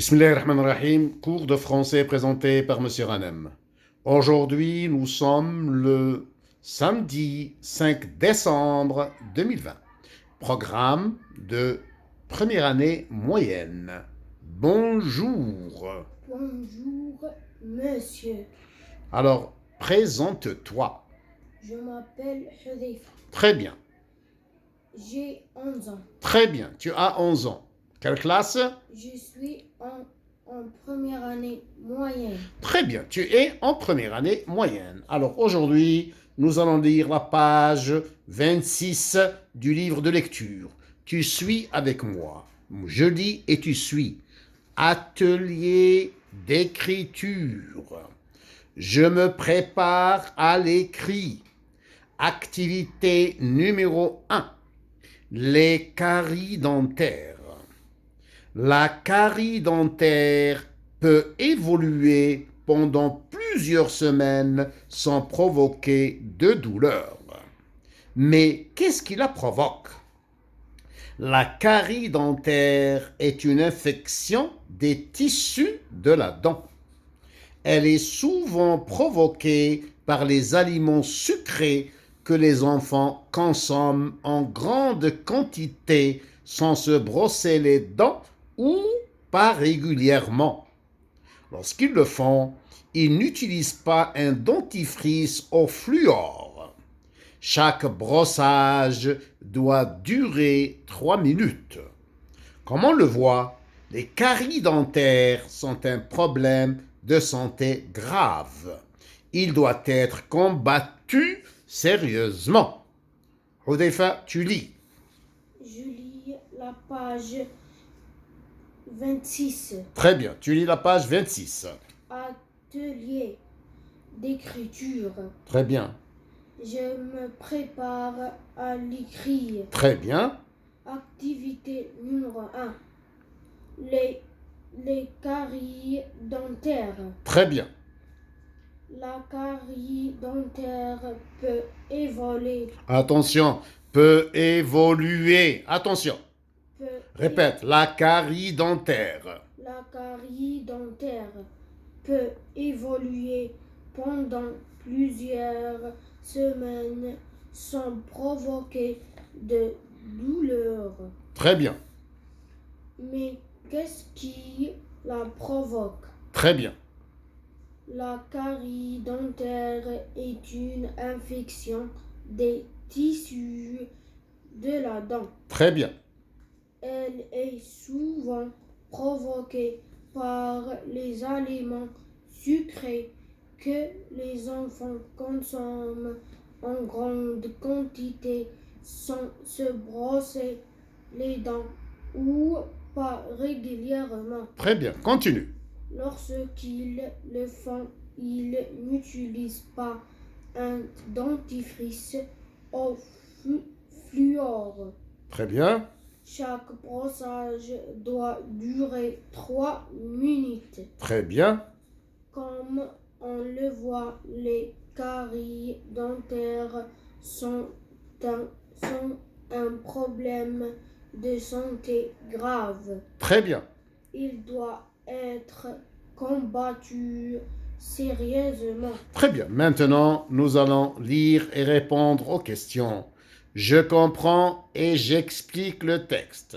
Bismillahirrahmanirrahim, cours de français présenté par Monsieur Ranem. Aujourd'hui, nous sommes le samedi 5 décembre 2020. Programme de première année moyenne. Bonjour. Bonjour, monsieur. Alors, présente-toi. Je m'appelle Hudayfa. Très bien. J'ai 11 ans. Très bien. Tu as 11 ans. Quelle classe? Je suis en première année moyenne. Très bien, tu es en première année moyenne. Alors aujourd'hui, nous allons lire la page 26 du livre de lecture. Tu suis avec moi. Je lis et tu suis. Atelier d'écriture. Je me prépare à l'écrit. Activité numéro 1. Les caries dentaires. La carie dentaire peut évoluer pendant plusieurs semaines sans provoquer de douleur. Mais qu'est-ce qui la provoque? La carie dentaire est une infection des tissus de la dent. Elle est souvent provoquée par les aliments sucrés que les enfants consomment en grande quantité sans se brosser les dents ou pas régulièrement. Lorsqu'ils le font, ils n'utilisent pas un dentifrice au fluor. Chaque brossage doit durer 3 minutes. Comme on le voit, les caries dentaires sont un problème de santé grave. Il doit être combattu sérieusement. Hudayfa, tu lis. Je lis la page 26. Très bien, tu lis la page 26. Atelier d'écriture. Très bien, Je me prépare à l'écrit. très bien, Activité numéro 1. Les caries dentaires. très bien. La carie dentaire peut évoluer. Attention, peut évoluer. Attention, répète, la carie dentaire. La carie dentaire peut évoluer pendant plusieurs semaines sans provoquer de douleur. Très bien, Mais qu'est-ce qui la provoque? très bien, La carie dentaire est une infection des tissus de la dent. très bien, Elle est souvent provoquée par les aliments sucrés que les enfants consomment en grande quantité sans se brosser les dents ou pas régulièrement. très bien. Continue. Lorsqu'ils le font, ils n'utilisent pas un dentifrice au fluor. Très bien, Chaque brossage doit durer 3 minutes. très bien, Comme on le voit, les caries dentaires sont un problème de santé grave. très bien. Il doit être combattu sérieusement. Très bien. Maintenant, nous allons lire et répondre aux questions. Je comprends et j'explique le texte.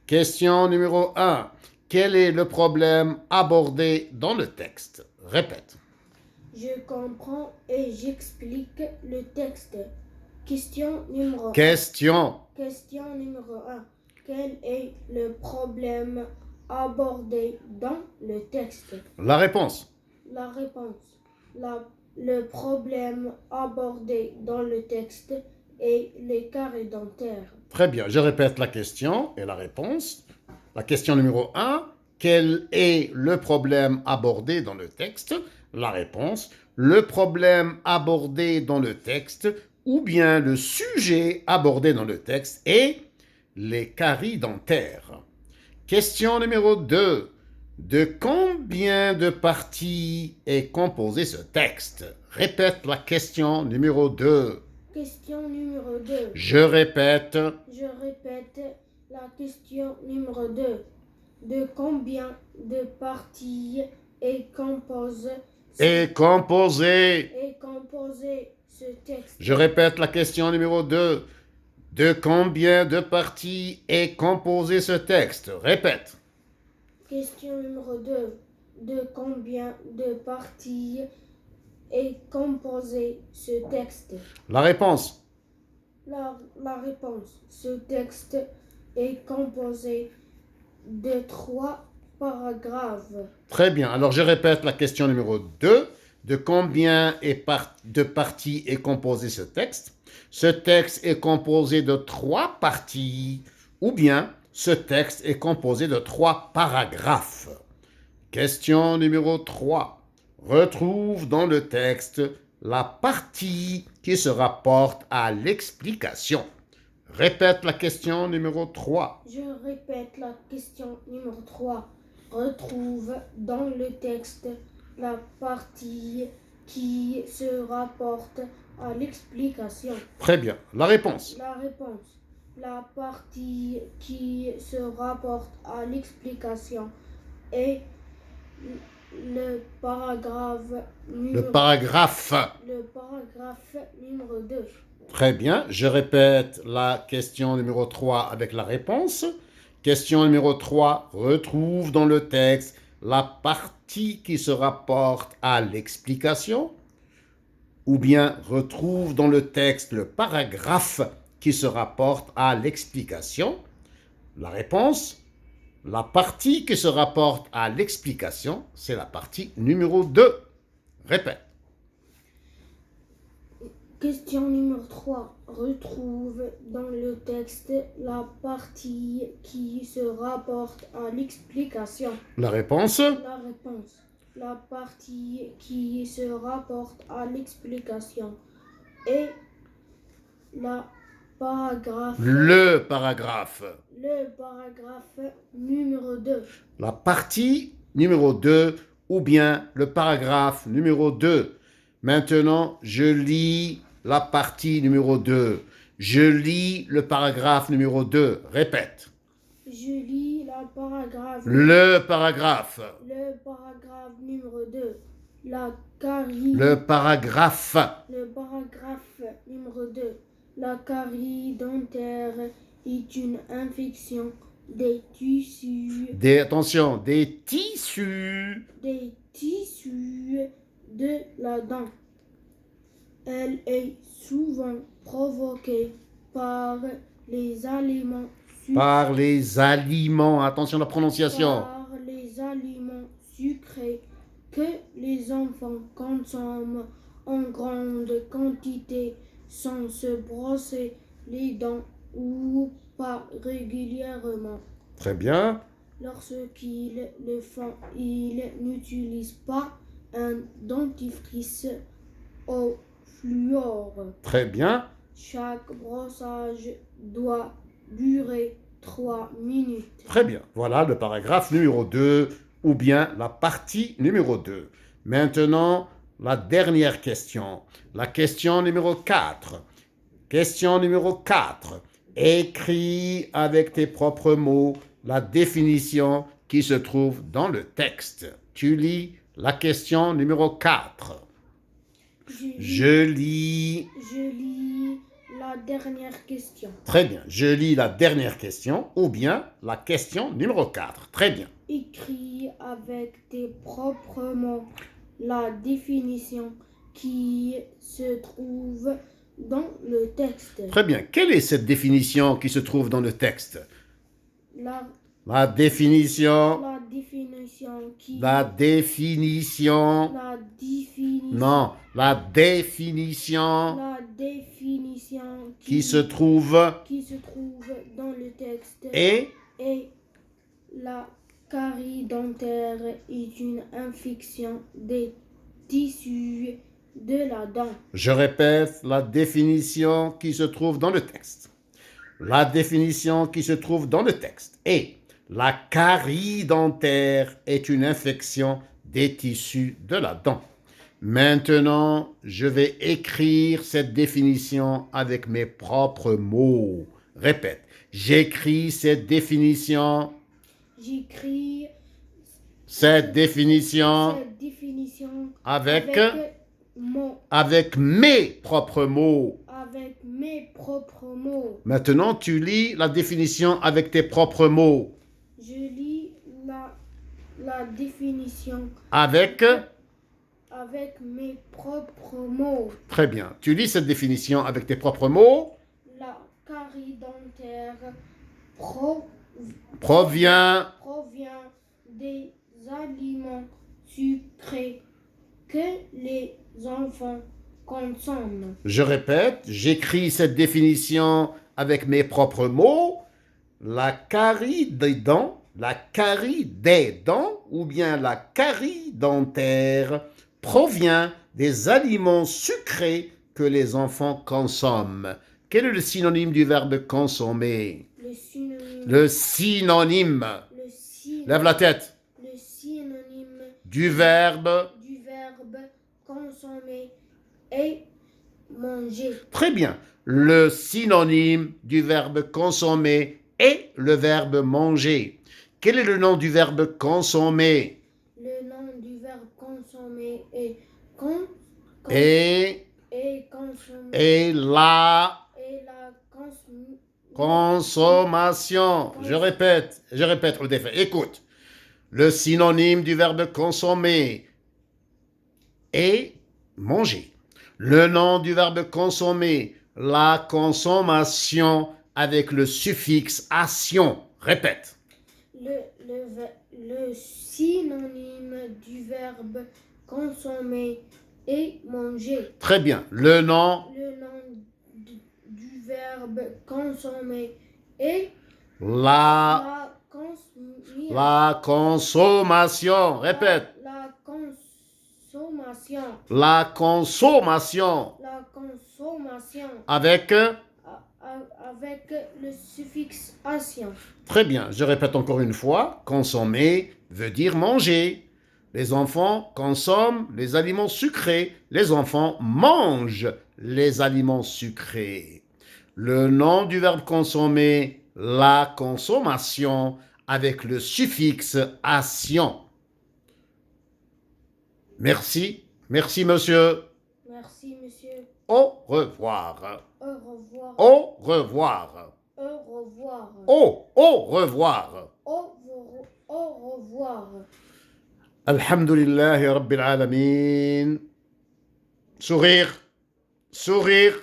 Question numéro 1. Quel est le problème abordé dans le texte? Répète. Je comprends et j'explique le texte. Question numéro 1. Question. Question numéro 1. Quel est le problème abordé dans le texte? La réponse. La réponse. Le problème abordé dans le texte est les caries dentaires. Très bien. Je répète la question et la réponse. La question numéro 1. Quel est le problème abordé dans le texte? La réponse. Le problème abordé dans le texte ou bien le sujet abordé dans le texte est les caries dentaires. Question numéro 2. De combien de parties est composé ce texte? Répète la question numéro 2. Question numéro 2. Je répète. Je répète la question numéro 2. De combien de parties est composé Est composé. est composé ce texte? Je répète la question numéro 2. De combien de parties est composé ce texte? Répète. Question numéro 2. De combien de parties est composé ce texte? La réponse. La réponse. Ce texte est composé de 3 paragraphes. Très bien. Alors, je répète la question numéro 2. De combien de parties est composé ce texte? Ce texte est composé de 3 parties. Ou bien, ce texte est composé de 3 paragraphes. Question numéro 3. Retrouve dans le texte la partie qui se rapporte à l'explication. Répète la question numéro 3. Je répète la question numéro 3. Retrouve dans le texte la partie qui se rapporte à l'explication. Très bien. La réponse. La réponse. La partie qui se rapporte à l'explication est le paragraphe numéro, Le paragraphe. le paragraphe numéro 2. Très bien. Je répète la question numéro 3 avec la réponse. Question numéro 3. Retrouve dans le texte la partie qui se rapporte à l'explication. Ou bien retrouve dans le texte le paragraphe qui se rapporte à l'explication. La réponse. La partie qui se rapporte à l'explication, c'est la partie numéro 2. Répète. Question numéro 3. Retrouve dans le texte la partie qui se rapporte à l'explication. La réponse. La réponse. La partie qui se rapporte à l'explication est paragraphe. Le paragraphe. Le paragraphe numéro 2. La partie numéro 2 ou bien le paragraphe numéro 2. Maintenant, je lis la partie numéro 2. Je lis le paragraphe numéro 2. Répète. Je lis la paragraphe. Le paragraphe. Le paragraphe numéro 2. La carie. Le paragraphe. Le paragraphe numéro 2. La carie dentaire est une infection des tissus. Attention, des tissus. Des tissus de la dent. Elle est souvent provoquée par les aliments Par les aliments. Attention à la prononciation. par les aliments sucrés que les enfants consomment en grande quantité sans se brosser les dents ou pas régulièrement. Très bien. Lorsqu'ils le font, ils n'utilisent pas un dentifrice au fluor. Très bien. Chaque brossage doit durer 3 minutes. Très bien. Voilà le paragraphe numéro 2 ou bien la partie numéro 2. Maintenant, la dernière question. La question numéro 4. Question numéro 4. Écris avec tes propres mots la définition qui se trouve dans le texte. Tu lis la question numéro 4. Je lis. La dernière question. Très bien. Je lis la dernière question ou bien la question numéro 4. Très bien. Écris avec tes propres mots la définition qui se trouve dans le texte. Très bien. Quelle est cette définition qui se trouve dans le texte? La définition. La définition qui. La définition. La définition. Non, la définition La définition qui se trouve dans le texte est et la carie dentaire est une infection des tissus de la dent. Je répète, la définition qui se trouve dans le texte. La définition qui se trouve dans le texte est la carie dentaire est une infection des tissus de la dent. Maintenant, je vais écrire cette définition avec mes propres mots. Répète, j'écris cette définition j'écris cette définition cette définition avec avec mes propres mots. mes propres mots. Maintenant, tu lis la définition avec tes propres mots. Je lis la définition Avec mes propres mots. Très bien. Tu lis cette définition avec tes propres mots. La carie dentaire Provient des aliments sucrés que les enfants consomment. Je répète, j'écris cette définition avec mes propres mots. La carie des dents ou bien la carie dentaire provient des aliments sucrés que les enfants consomment. Quel est le synonyme du verbe consommer? Le synonyme. Lève la tête. Le synonyme Du verbe consommer et manger. Très bien. Le synonyme du verbe consommer est le verbe manger. Quel est le nom du verbe consommer? Le nom du verbe consommer est la consommation. Je répète, Oudef. Écoute. Le synonyme du verbe consommer est manger. Le nom du verbe consommer, la consommation avec le suffixe ation. Répète. Le synonyme du verbe consommer est manger. Très bien. Le nom du verbe consommer est la consommation. Répète. La consommation. Avec le suffixe ation. Très bien. Je répète encore une fois. Consommer veut dire manger. Les enfants consomment les aliments sucrés. Les enfants mangent les aliments sucrés. Le nom du verbe consommer, la consommation, avec le suffixe ation. Merci. Merci, monsieur. Merci, monsieur. Au revoir. Au revoir. Au revoir. Au revoir. Au revoir. Au revoir. Alhamdulillahi Rabbil Alamin. Sourire. Sourire.